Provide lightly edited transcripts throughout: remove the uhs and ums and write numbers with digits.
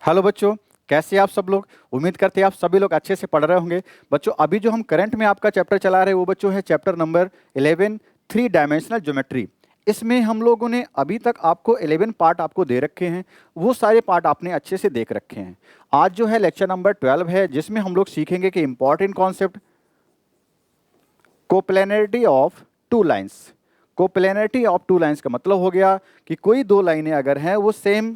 Hello बच्चों, कैसे आप सब लोग। उम्मीद करते हैं आप सभी लोग अच्छे से पढ़ रहे होंगे। बच्चों अभी जो हम करंट में आपका चैप्टर चला रहे हैं वो बच्चों है chapter number 11 three dimensional geometry. इसमें हम लोगों ने अभी तक आपको 11 पार्ट आपको दे रखे हैं, वो सारे पार्ट आपने अच्छे से देख रखे हैं। आज जो है लेक्चर नंबर 12 है जिसमें हम लोग सीखेंगे कि important concept coplanarity of two lines. Coplanarity of two lines का मतलब हो गया कि कोई दो लाइनें अगर हैं वो सेम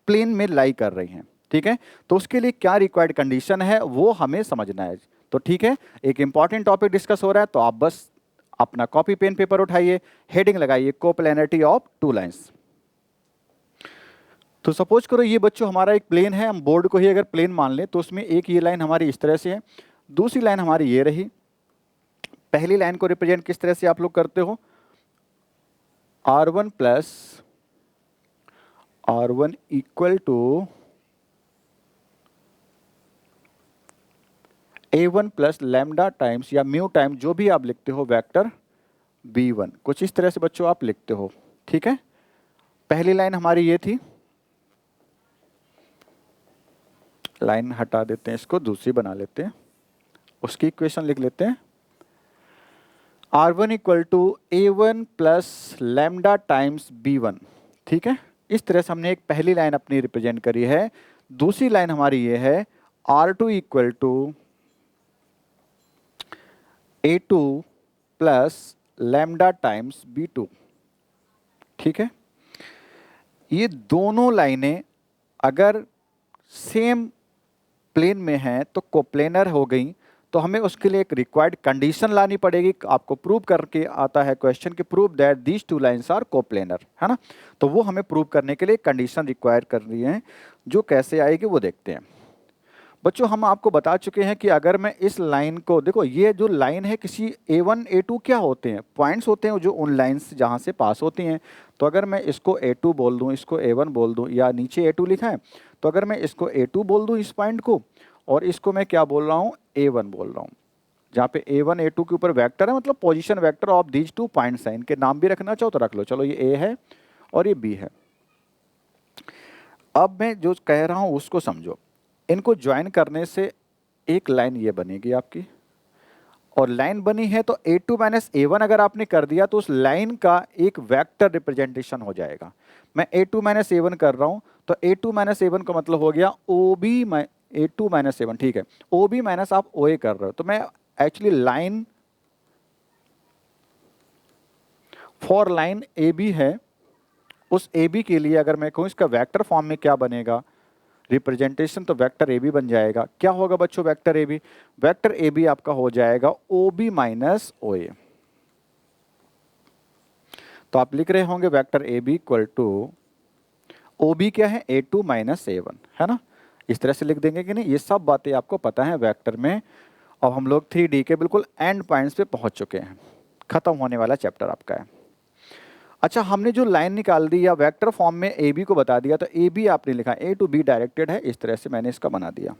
प्लेन में लाई कर रही हैं, ठीक है, तो उसके लिए क्या रिक्वायर्ड कंडीशन है वो हमें समझना है। तो ठीक है, एक इंपॉर्टेंट टॉपिक डिस्कस हो रहा है तो आप बस अपना कॉपी पेन पेपर उठाइए, हेडिंग लगाइए कोप्लेनरिटी ऑफ टू लाइन्स। तो सपोज करो ये बच्चों हमारा एक प्लेन है, हम बोर्ड को ही अगर प्लेन मान लें तो उसमें एक ये लाइन हमारी इस तरह से है, दूसरी लाइन हमारी ये रही। पहली लाइन को रिप्रेजेंट किस तरह से आप लोग करते हो, R1 plus R1 equal to A1 plus lambda times या म्यू टाइम्स जो भी आप लिखते हो वेक्टर B1, कुछ इस तरह से बच्चों आप लिखते हो। ठीक है, पहली लाइन हमारी ये थी, लाइन हटा देते हैं इसको, दूसरी बना लेते हैं, उसकी इक्वेशन लिख लेते हैं। R1 equal to A1 plus lambda times B1। ठीक है, इस तरह से हमने एक पहली लाइन अपनी रिप्रेजेंट करी है। दूसरी लाइन हमारी ये है R2 equal to A2 plus lambda times B2। ठीक है, ये दोनों लाइनें अगर सेम प्लेन में हैं तो कोप्लेनर हो गई। तो हमें उसके लिए एक रिक्वायर्ड कंडीशन लानी पड़ेगी, आपको प्रूव करके आता है क्वेश्चन कि prove that these two lines are coplanar, है ना। तो वो हमें प्रूव करने के लिए कंडीशन रिक्वायर कर रही है, जो कैसे आएगी वो देखते हैं। बच्चों हम आपको बता चुके हैं कि अगर मैं इस लाइन को देखो, ये जो लाइन है किसी A1 A2 क्या होते हैं, पॉइंट्स होते हैं जो उन लाइन्स जहाँ से पास होती हैं। तो अगर मैं इसको A2 बोल दूँ, इसको A1 बोल दूँ, या नीचे A2 लिखा है तो अगर मैं इसको A2 बोल दूँ इस पॉइंट को, और इसको मैं क्या बोल रहा हूँ A1 बोल रहा हूँ, जहाँ पे A1 A2 के ऊपर वेक्टर है, मतलब position vector of these two points हैं। इनके नाम भी रखना चाहो तो रख लो, चलो ये A है और ये B है। अब मैं जो कह रहा हूँ उसको समझो, इनको ज्वाइन करने से एक लाइन ये बनेगी आपकी, और लाइन बनी है तो A2 माइनस A1 अगर आपने कर दिया तो उस लाइन का एक वेक्टर रिप्रेजेंटेशन हो जाएगा। मैं A2 माइनस A1 कर रहा हूँ तो A2 माइनस A1 का मतलब हो गया OB A2 माइनस A1, ठीक है, OB माइनस आप OA कर रहे हो। तो मैं actually line for line AB है, उस AB के लिए अगर मैं कहूँ इसका वेक्टर फॉर्म में क्या बनेगा रिप्रेजेंटेशन, तो वेक्टर AB बन जाएगा। क्या होगा बच्चों वेक्टर AB, वेक्टर AB आपका हो जाएगा OB माइनस OA। तो आप लिख रहे होंगे vector AB equal to OB क्या है A2 माइनस A1, है ना। इस तरह से लिख देंगे कि नहीं, ये सब बातें आपको पता है वेक्टर में। अब हम लोग 3D के बिल्कुल एंड पॉइंट्स पे पहुंच चुके हैं, खत्म होने वाला चैप्टर आपका है। अच्छा, हमने जो लाइन निकाल दी या वेक्टर फॉर्म में AB को बता दिया, तो AB आपने लिखा A टू B डायरेक्टेड है, इस तरह से मैंने इसका बना दिया।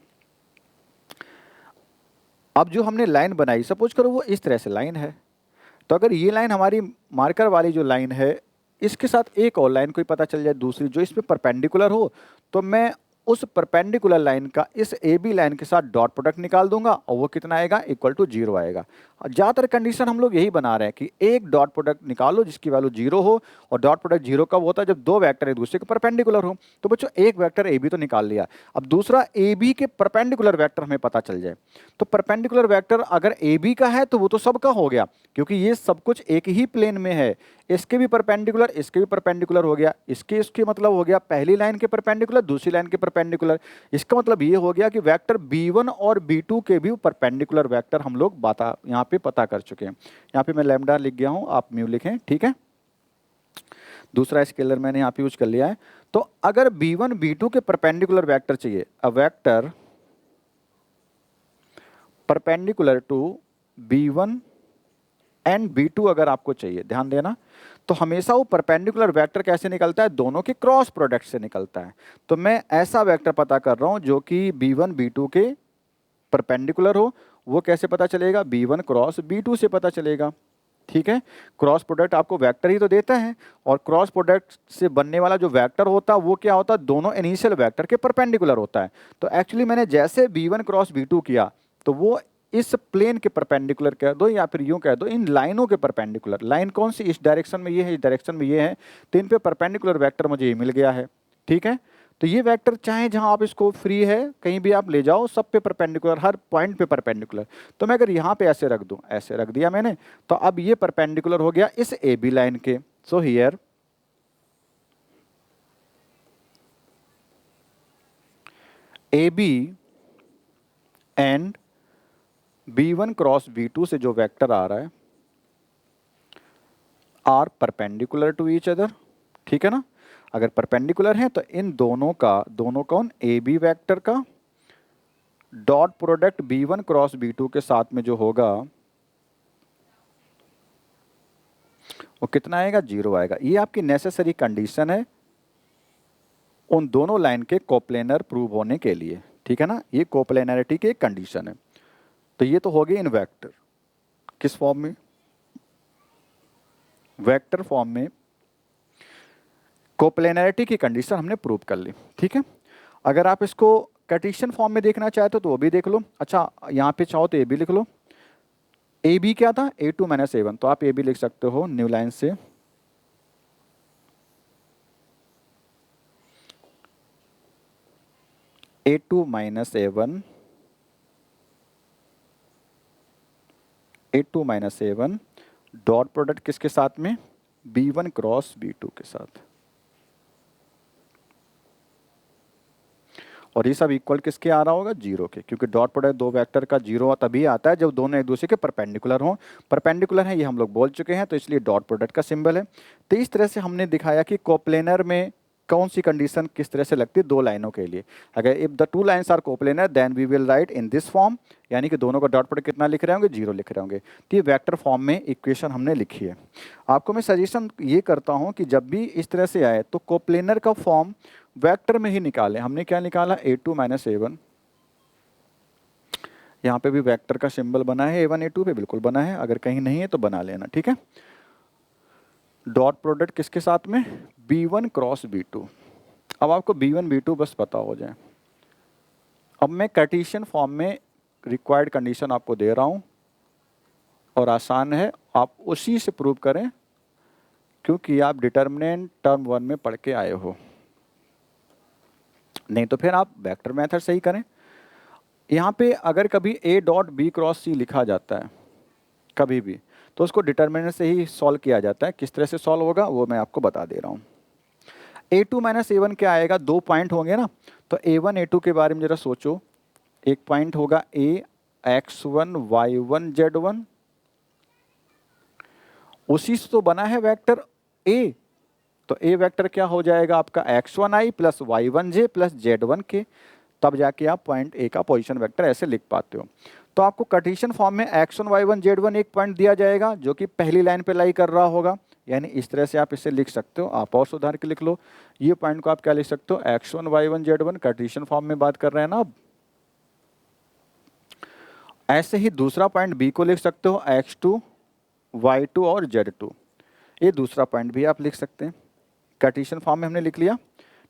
अब जो हमने लाइन बनाई, सपोज करो वो इस तरह से लाइन है, तो अगर ये लाइन हमारी मार्कर वाली जो लाइन है इसके साथ एक और लाइन कोई पता चल जाए दूसरी जो इस पे परपेंडिकुलर हो, तो मैं उस परपेंडिकुलर लाइन का इस AB लाइन के साथ डॉट प्रोडक्ट निकाल दूंगा और वो कितना आएगा इक्वल टू 0 आएगा। ज़्यादातर कंडीशन हम लोग यही बना रहे हैं कि एक डॉट प्रोडक्ट निकालो जिसकी वैल्यू 0 हो, और डॉट प्रोडक्ट 0 कब होता है जब दो वेक्टर एक दूसरे के परपेंडिकुलर हो। तो बच्चों एक वेक्टर AB तो निकाल लिया, अब दूसरा AB के परपेंडिकुलर वेक्टर हमें पता चल जाए। तो परपेंडिकुलर वेक्टर अगर AB का है तो वो तो सबका हो गया, क्योंकि ये सब कुछ एक ही प्लेन में है। इसके भी परपेंडिकुलर, इसके भी परपेंडिकुलर हो गया, इसके मतलब हो गया पहली लाइन के परपेंडिकुलर, दूसरी लाइन के परपेंडिकुलर। इसका मतलब ये हो गया कि वेक्टर B1 और B2 के भी परपेंडिकुलर वेक्टर हम लोग यहाँ पे पता कर चुके हैं। यहाँ पे मैं लैम्डा लिख गया हूँ, आप म्यू लिखें, ठीक है। दूसरा स्केलर मैंने यहाँ पे यूज कर लिया है। तो अगर B1 B2 के परपेंडिकुलर वेक्टर चाहिए, a vector perpendicular to B1 and B2 अगर आपको चाहिए, ध्यान देना, तो हमेशा वो परपेंडिकुलर वेक्टर कैसे निकलता है, दोनों के क्रॉस प्रोडक्ट से निकलता है। तो मैं ऐसा वेक्टर पता कर रहा हूं जो कि B1 B2 के परपेंडिकुलर हो। वो कैसे पता चलेगा, B1 क्रॉस B2 से पता चलेगा। ठीक है। क्रॉस प्रोडक्ट आपको वेक्टर ही तो देता है, और क्रॉस प्रोडक्ट से बनने वाला जो वेक्टर होता है वो क्या होता है, दोनों इनिशियल वेक्टर के परपेंडिकुलर होता है। तो एक्चुअली मैंने जैसे v1 क्रॉस v2 किया तो वो इस प्लेन के परपेंडिकुलर कह दो, या फिर यूं कह दो इन लाइनों के परपेंडिकुलर। लाइन कौन सी, इस डायरेक्शन में ये है, इस डायरेक्शन में ये है, तो इन पे परपेंडिकुलर वेक्टर मुझे ये मिल गया है। ठीक है, तो ये वेक्टर चाहे जहां आप इसको फ्री है कहीं भी आप ले जाओ, सब पे परपेंडिकुलर, हर पॉइंट पे परपेंडिकुलर। तो मैं अगर यहाँ पे ऐसे रख दूं, ऐसे रख दिया मैंने, तो अब ये परपेंडिकुलर हो गया इस ए बी लाइन के। So here A B and b1 cross b2 से जो वेक्टर आ रहा है are perpendicular to each other. ठीक है ना, अगर परपेंडिकुलर है तो इन दोनों का, दोनों कौन, ए बी वैक्टर का dot product b1 cross b2 के साथ में जो होगा वो कितना आएगा, 0 आएगा। ये आपकी नेसेसरी कंडीशन है उन दोनों लाइन के कोप्लेनर प्रूव होने के लिए। ठीक है ना, ये कोप्लेनरिटी की एक कंडीशन है। तो ये तो हो गई इन वेक्टर, किस फॉर्म में, वेक्टर फॉर्म में कोप्लेनरिटी की कंडीशन हमने प्रूव कर ली। ठीक है, अगर आप इसको कार्टेशियन फॉर्म में देखना चाहते हो तो वो भी देख लो। अच्छा, यहाँ पे चाहो तो ए बी लिख लो। ए बी क्या था, A2 माइनस A1, तो आप ए बी लिख सकते हो न्यू लाइन से A2 minus A1, A2 minus A1 dot product किसके साथ में, B1 क्रॉस B2 के साथ। और ये सब इक्वल किसके आ रहा होगा, 0 के, क्योंकि डॉट प्रोडक्ट दो वेक्टर का 0 तभी आता है जब दोनों एक दूसरे के परपेंडिकुलर हों। परपेंडिकुलर है ये हम लोग बोल चुके हैं, तो इसलिए डॉट प्रोडक्ट का सिंबल है। तो इस तरह से हमने दिखाया कि कोप्लेनर में कौन सी कंडीशन किस तरह से लगती है दो लाइनों के लिए। अगर if the two lines are coplanar then we will write in this form, यानी कि दोनों का डॉट प्रोडक्ट कितना लिख रहे होंगे, 0 लिख रहे होंगे। तो ये वेक्टर फॉर्म में इक्वेशन हमने लिखी है। आपको मैं सजेशन ये करता हूँ कि जब भी इस तरह से आए तो कोप्लेनर का फॉर्म वेक्टर में ही निकालें। हमने क्या निकाला, A2 माइनस A1, यहाँ पे भी वेक्टर का सिंबल बना है, A1 A2 पे बिल्कुल बना है, अगर कहीं नहीं है तो बना लेना। ठीक है, डॉट प्रोडक्ट किसके साथ में, B1 क्रॉस B2। अब आपको B1 B2 बस पता हो जाए। अब मैं कार्टेशियन फॉर्म में रिक्वायर्ड कंडीशन आपको दे रहा हूँ, और आसान है, आप उसी से प्रूव करें क्योंकि आप डिटर्मिनेंट टर्म 1 में पढ़ के आए हो। नहीं तो फिर आप वेक्टर मेथड से ही करें। यहाँ पे अगर कभी A dot B cross C लिखा जाता है कभी भी, तो उसको डिटर्मिनेंट से ही सॉल्व किया जाता है। किस तरह से सॉल्व होगा वो मैं आपको बता दे रहा हूँ। A2 माइनस A1 क्या आएगा, दो पॉइंट होंगे ना, तो A1 A2 के बारे में जरा सोचो। एक पॉइंट होगा A x1 y1 z1, उसी से तो बना है वेक्टर A, तो A वेक्टर क्या हो जाएगा आपका x1i plus y1j plus z1k, तब जाके आप पॉइंट A का पोजीशन वेक्टर ऐसे लिख पाते हो। तो आपको कार्टेशियन फॉर्म में x1 y1 z1 एक पॉइंट दिया जाएगा जो कि पहली लाइन पे लाई कर रहा होगा, यानी इस तरह से आप इसे लिख सकते हो। आप और सुधार के लिख लो, ये पॉइंट को आप क्या लिख सकते हो, x1 y1 z1, Cartesian form में बात कर रहे हैं ना अब। ऐसे ही दूसरा पॉइंट B को लिख सकते हो x2 y2 और z2, ये दूसरा पॉइंट भी आप लिख सकते हैं। कार्टेशियन फॉर्म में हमने लिख लिया,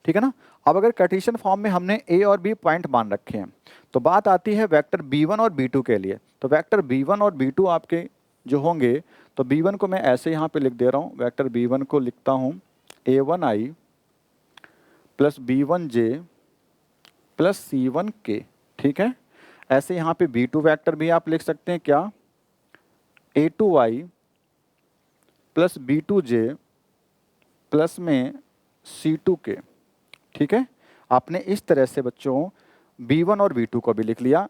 ठीक है ना। अब अगर कार्टेशियन फॉर्म में हमने A और B पॉइंट मान रखे हैं तो बात आती है वेक्टर B1 और B2 के लिए। तो वेक्टर B1 और B2 आपके जो होंगे, तो B1 को मैं ऐसे यहाँ पे लिख दे रहा हूँ, वेक्टर B1 को लिखता हूँ A1i plus B1j plus C1k। ठीक है, ऐसे यहाँ पे B2 वेक्टर भी आप लिख सकते हैं, क्या, A2i प्लस B2j प्लस में C2k। ठीक है, आपने इस तरह से बच्चों B1 और B2 को भी लिख लिया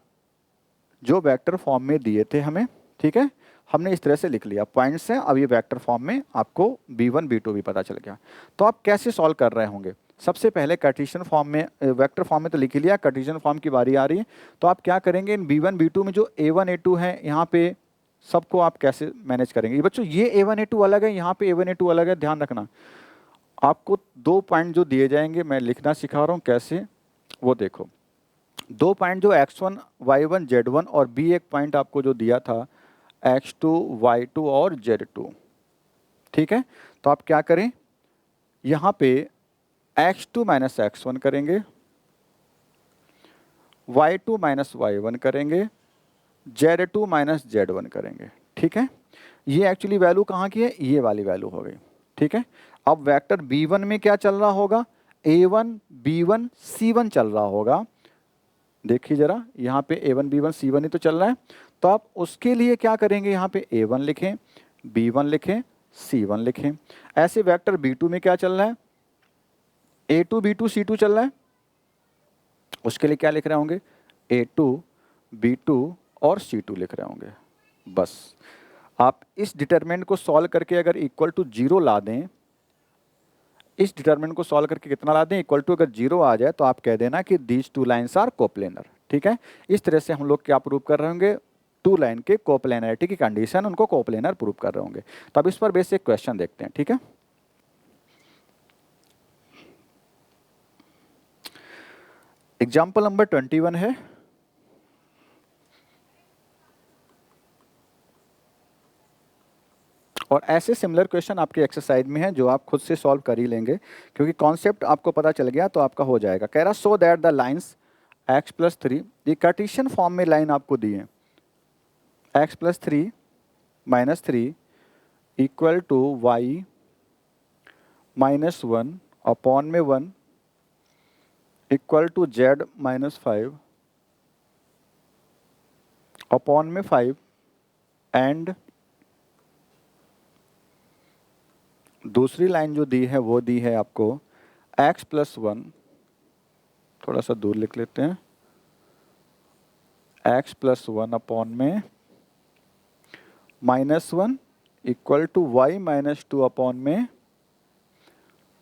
जो वेक्टर फॉर्म में दिए थे हमें। ठीक है, हमने इस तरह से लिख लिया पॉइंट्स हैं। अब ये वेक्टर फॉर्म में आपको B1 B2 भी पता चल गया। तो आप कैसे सॉल्व कर रहे होंगे, सबसे पहले कार्टेशियन फॉर्म में, वेक्टर फॉर्म में तो लिख ही लिया, कार्टेशियन फॉर्म की बारी आ रही है। तो आप क्या करेंगे, इन B1 B2 में जो A1 A2 है यहाँ पे सबको आप कैसे मैनेज करेंगे। ये बच्चों ये A1 A2 अलग है, यहाँ पे A1 A2 अलग है, ध्यान रखना। आपको दो पॉइंट जो दिए जाएंगे, मैं लिखना सिखा रहा हूँ कैसे, वो देखो। दो पॉइंट जो x1 y1 z1 और B एक पॉइंट आपको जो दिया था x2, y2 और z2। ठीक है, तो आप क्या करें, यहाँ पे x2 माइनस x1 करेंगे, y2 माइनस y1 करेंगे, z2 माइनस z1 करेंगे। ठीक है, ये एक्चुअली वैल्यू कहाँ की है, ये वाली वैल्यू हो गई। ठीक है, अब वेक्टर b1 में क्या चल रहा होगा, a1 b1 c1 चल रहा होगा। देखिए जरा, यहाँ पे a1 b1 c1 ही तो चल रहा है। तो आप उसके लिए क्या करेंगे, यहाँ पे a1 लिखें, b1 लिखें, c1 लिखें। ऐसे वेक्टर b2 में क्या चल रहा है, a2 b2 c2 चल रहा है। उसके लिए क्या लिख रहे होंगे, a2 b2 और c2 लिख रहे होंगे। बस आप इस डिटरमिनेंट को सॉल्व करके अगर इक्वल टू 0 ला दें, इस डिटरमिनेंट को सॉल्व करके कितना ला दें, इक्वल टू अगर 0 आ जाए तो आप कह देना कि these two lines are coplanar. ठीक है, इस तरह से हम लोग क्या प्रूव कर रहे होंगे, टू लाइन के कोप्लेनरिटी की कंडीशन, उनको कोप्लेनर प्रूव कर रहे होंगे। तो अब इस पर बेसिक क्वेश्चन देखते हैं। ठीक है, एग्जाम्पल नंबर 21 है। और ऐसे सिमिलर क्वेश्चन आपके एक्सरसाइज में हैं जो आप खुद से सॉल्व कर ही लेंगे, क्योंकि कॉन्सेप्ट आपको पता चल गया तो आपका हो जाएगा। कह रहा so that the lines x+3, ये कार्टेशियन फॉर्म में लाइन आपको दी है, x+3 -3 equal to y -1 upon में 1 इक्वल टू z-5 अपॉन में 5 एंड दूसरी लाइन जो दी है वो दी है आपको x+1, थोड़ा सा दूर लिख लेते हैं, x+1 अपॉन में -1 इक्वल टू y-2 अपॉन में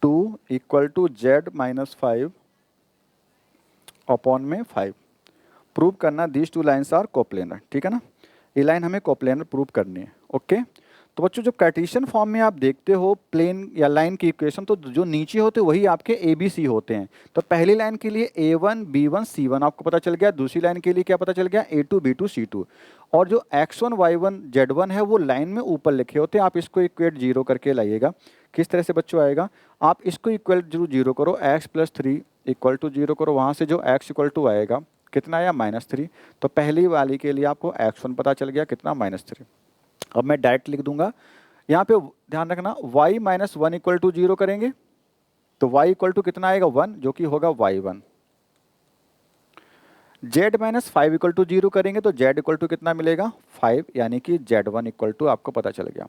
2 इक्वल टू z-5 अपॉन में 5। प्रूव करना these two lines are coplanar. ठीक है ना, ये लाइन हमें कोप्लेनर प्रूव करनी है। ओके, तो बच्चों जब कार्टेशियन फॉर्म में आप देखते हो प्लेन या लाइन की इक्वेशन, तो जो नीचे होते वही आपके ए बी सी होते हैं। तो पहली लाइन के लिए a1 b1 c1 आपको पता चल गया, दूसरी लाइन के लिए क्या पता चल गया, a2 b2 c2। और जो x1 y1 z1 है वो लाइन में ऊपर लिखे होते हैं, आप इसको इक्वेट 0 करके लाइएगा। किस तरह से बच्चों आएगा, आप इसको इक्वल टू 0 करो, x+3 इक्वल टू 0 करो, वहाँ से जो x इक्वल टू आएगा कितना आया, -3। तो पहली वाली के लिए आपको x1 पता चल गया कितना, -3। अब मैं डायरेक्ट लिख दूंगा, यहाँ पे ध्यान रखना y -1 इक्वल टू 0 करेंगे तो y इक्वल टू कितना आएगा, 1, जो कि होगा y1। z-5 इक्वल टू 0 करेंगे तो z इक्वल टू कितना मिलेगा, 5, यानी कि z1 इक्वल टू आपको पता चल गया।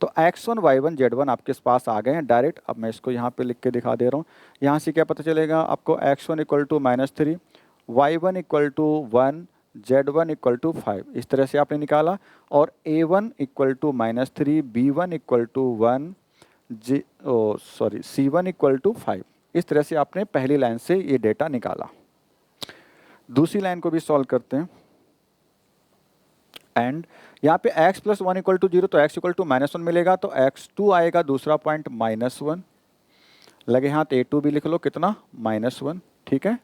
तो x1 y1 z1 आपके पास आ गए हैं डायरेक्ट। अब मैं इसको यहाँ पे लिख के दिखा दे रहा हूँ। यहाँ से क्या पता चलेगा आपको, x1 equal to -3, y1 equal to 1, z1 equal to 5, इस तरह से आपने निकाला। और a1 equal to -3, b1 equal to 1, c1 equal to 5, इस तरह से आपने पहली लाइन से ये डेटा निकाला। दूसरी लाइन को भी सॉल्व करते हैं। एंड यहाँ पे x+1 इक्वल टू 0, तो x इक्वल टू -1 मिलेगा, तो x2 आएगा दूसरा पॉइंट -1, लगे हाथ a2 भी लिख लो, कितना, -1। ठीक है,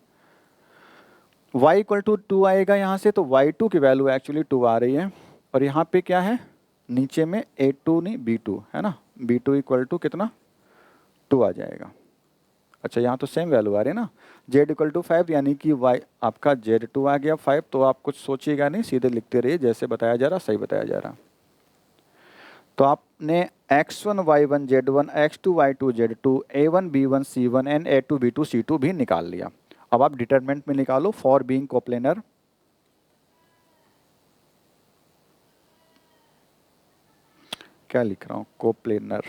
y इक्वल टू 2 आएगा यहाँ से, तो y2 की वैल्यू एक्चुअली 2 आ रही है। और यहाँ पे क्या है, नीचे में a2 नहीं b2 है ना, b2 इक्वल टू कितना, 2 आ जाएगा। अच्छा, यहाँ तो सेम वैल्यू आ रही है ना, z इक्वल टू 5, यानी कि y आपका z2 आ गया 5। तो आप कुछ सोचिएगा नहीं, सीधे लिखते रहिए, जैसे बताया जा रहा सही बताया जा रहा। तो आपने x1 y1 z1, x2 y2 z2, a1 b1 c1 and a2 b2 c2 भी निकाल लिया। अब आप डिटरमिनेंट में निकालो, फॉर बीइंग कोप्लेनर। क्या लिख रहा हूं, कोप्लेनर।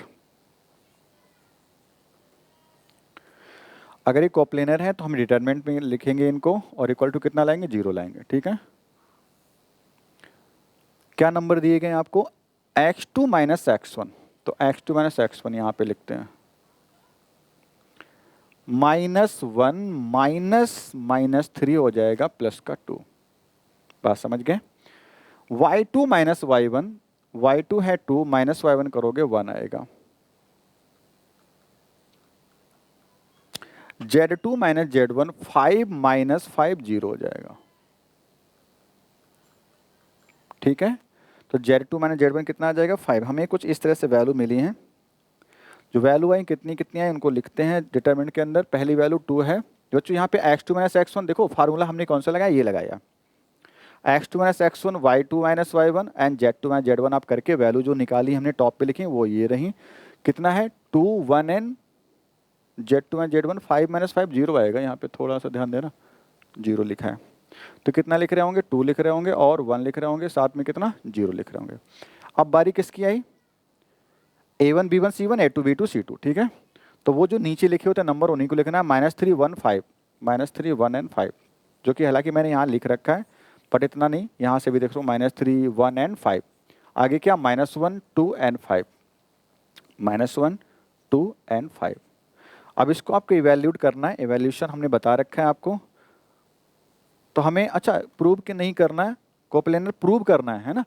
अगर ये कोप्लेनर है तो हम डिटरमिनेंट में लिखेंगे इनको, और इक्वल टू कितना लाएंगे, 0 लाएंगे। ठीक है, क्या नंबर दिए गए आपको, x2 माइनस x1, तो x2 माइनस x1 यहाँ पे लिखते हैं, -1 -3 हो जाएगा प्लस का 2। बात समझ गए। y2 माइनस y1, y2 है 2, माइनस y1 करोगे 1 आएगा। z2 माइनस z1, 5 माइनस 5 0 हो जाएगा। ठीक है, तो Z2 माइनस Z1 कितना आ जाएगा 5। हमें कुछ इस तरह से वैल्यू मिली हैं, जो वैल्यू आई कितनी कितनी आई उनको लिखते हैं डिटरमिनेंट के अंदर। पहली वैल्यू 2 है बच्चों, यहाँ पे x2 माइनस x1, देखो फार्मूला हमने कौन सा लगाया, ये लगाया x2 minus x1 y2 minus y1 and Z2 minus Z1 आप करके वैल्यू जो निकाली हमने टॉप पे लिखी वो ये रही। कितना है 2 1 and Z2 minus Z1 5 minus 5 0 आएगा, यहाँ पे थोड़ा सा ध्यान देना 0 लिखा है। तो कितना लिख रहे होंगे 2 लिख रहे होंगे और 1 लिख रहे होंगे, साथ में कितना 0 लिख रहे होंगे। अब बारी किसकी आई A1 B1 C1 A2 B2 C2, ठीक है। तो वो जो नीचे लिखे होते हैं नंबर उन्हीं को लिखना है, -3 1 5 -3 1 एंड 5, जो कि हालांकि मैंने यहाँ लिख रखा है बट इतना नहीं, यहाँ से भी देख लो -3 1 एंड 5। आगे क्या -1 2 एंड 5, -1 2 एंड 5। अब इसको आपको इवैल्यूएट करना है, इवैल्यूएशन हमने बता रखा है आपको। तो हमें अच्छा प्रूव के नहीं करना है, कोप्लेनर प्रूव करना है ना,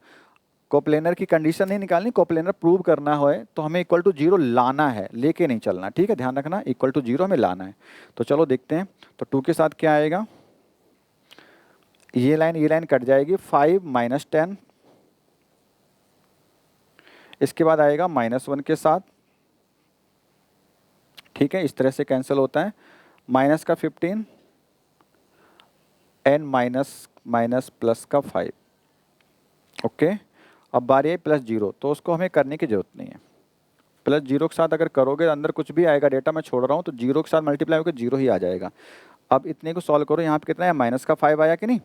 कोप्लेनर की कंडीशन नहीं निकालनी, कोप्लेनर प्रूव करना है तो हमें इक्वल टू 0 लाना है, लेके नहीं चलना, ठीक है, ध्यान रखना इक्वल टू 0 हमें लाना है। तो चलो देखते हैं, तो 2 के साथ क्या आएगा, ये लाइन कट जाएगी 5 माइनस 10, इसके बाद आएगा -1 के साथ, ठीक है, इस तरह से कैंसिल होता है, माइनस का 15 एंड माइनस प्लस का 5, ओके। अब बारी है +0, तो उसको हमें करने की जरूरत नहीं है। +0 के साथ अगर करोगे अंदर कुछ भी आएगा, डेटा मैं छोड़ रहा हूँ, तो 0 के साथ मल्टीप्लाई होकर 0 ही आ जाएगा। अब इतने को सॉल्व करो, यहाँ पे कितना है माइनस का 5 आया कि नहीं,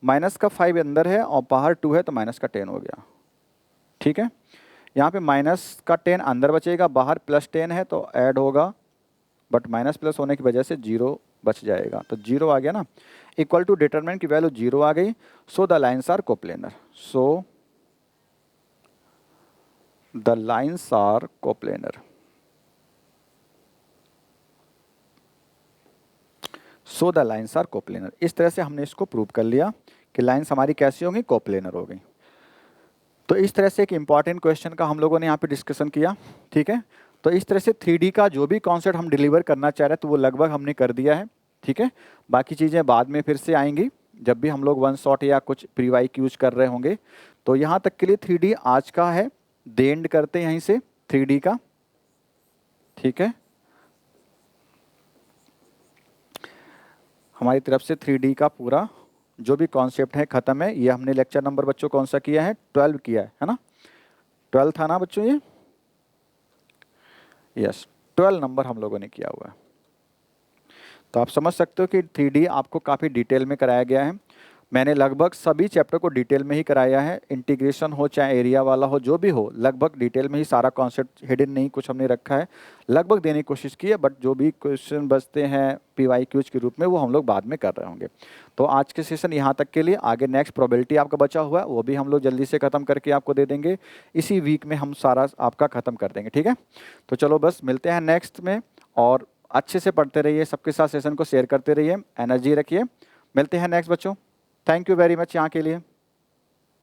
माइनस का 5 अंदर है और बाहर 2 है तो माइनस का 10 हो गया, ठीक है। यहाँ पे माइनस का 10 अंदर बचेगा, बाहर +10 है तो ऐड होगा, बट माइनस प्लस होने की वजह से 0 बच जाएगा, तो 0 आ गया ना। इक्वल टू डिटरमिनेंट की वैल्यू 0 आ गई, so the lines are coplanar, so the lines are coplanar, so the lines are coplanar. इस तरह से हमने इसको प्रूव कर लिया कि लाइन्स हमारी कैसी होंगी, कोप्लेनर हो गई। तो इस तरह से एक इंपॉर्टेंट क्वेश्चन का हम लोगों ने यहाँ पे डिस्कशन किया, ठीक है। तो इस तरह से 3D का जो भी कॉन्सेप्ट हम डिलीवर करना चाह रहे हैं तो वो लगभग हमने कर दिया है, ठीक है। बाकी चीज़ें बाद में फिर से आएंगी जब भी हम लोग 1 शॉट या कुछ प्रीवाइक यूज कर रहे होंगे। तो यहाँ तक के लिए 3D आज का है, द एंड करते हैं यहीं से 3D का, ठीक है। हमारी तरफ से 3D का पूरा जो भी कॉन्सेप्ट है खत्म है। ये हमने लेक्चर नंबर बच्चों कौन सा किया है, 12 किया है ना, 12 था ना बच्चों ये, यस 12 नंबर हम लोगों ने किया हुआ है। तो आप समझ सकते हो कि 3D आपको काफ़ी डिटेल में कराया गया है। मैंने लगभग सभी चैप्टर को डिटेल में ही कराया है, इंटीग्रेशन हो चाहे एरिया वाला हो, जो भी हो लगभग डिटेल में ही सारा कॉन्सेप्ट, हिडन नहीं कुछ हमने रखा है, लगभग देने की कोशिश की है। बट जो भी क्वेश्चन बचते हैं PYQs के रूप में वो हम लोग बाद में कर रहे होंगे। तो आज के सेशन यहाँ तक के लिए, आगे नेक्स्ट प्रोबेबिलिटी आपका बचा हुआ है वो भी हम लोग जल्दी से ख़त्म करके आपको दे देंगे, इसी वीक में हम सारा आपका ख़त्म कर देंगे, ठीक है। तो चलो बस मिलते हैं नेक्स्ट में, और अच्छे से पढ़ते रहिए, सबके साथ सेशन को शेयर करते रहिए, एनर्जी रखिए। मिलते हैं नेक्स्ट बच्चों, थैंक यू वेरी मच यहाँ के लिए।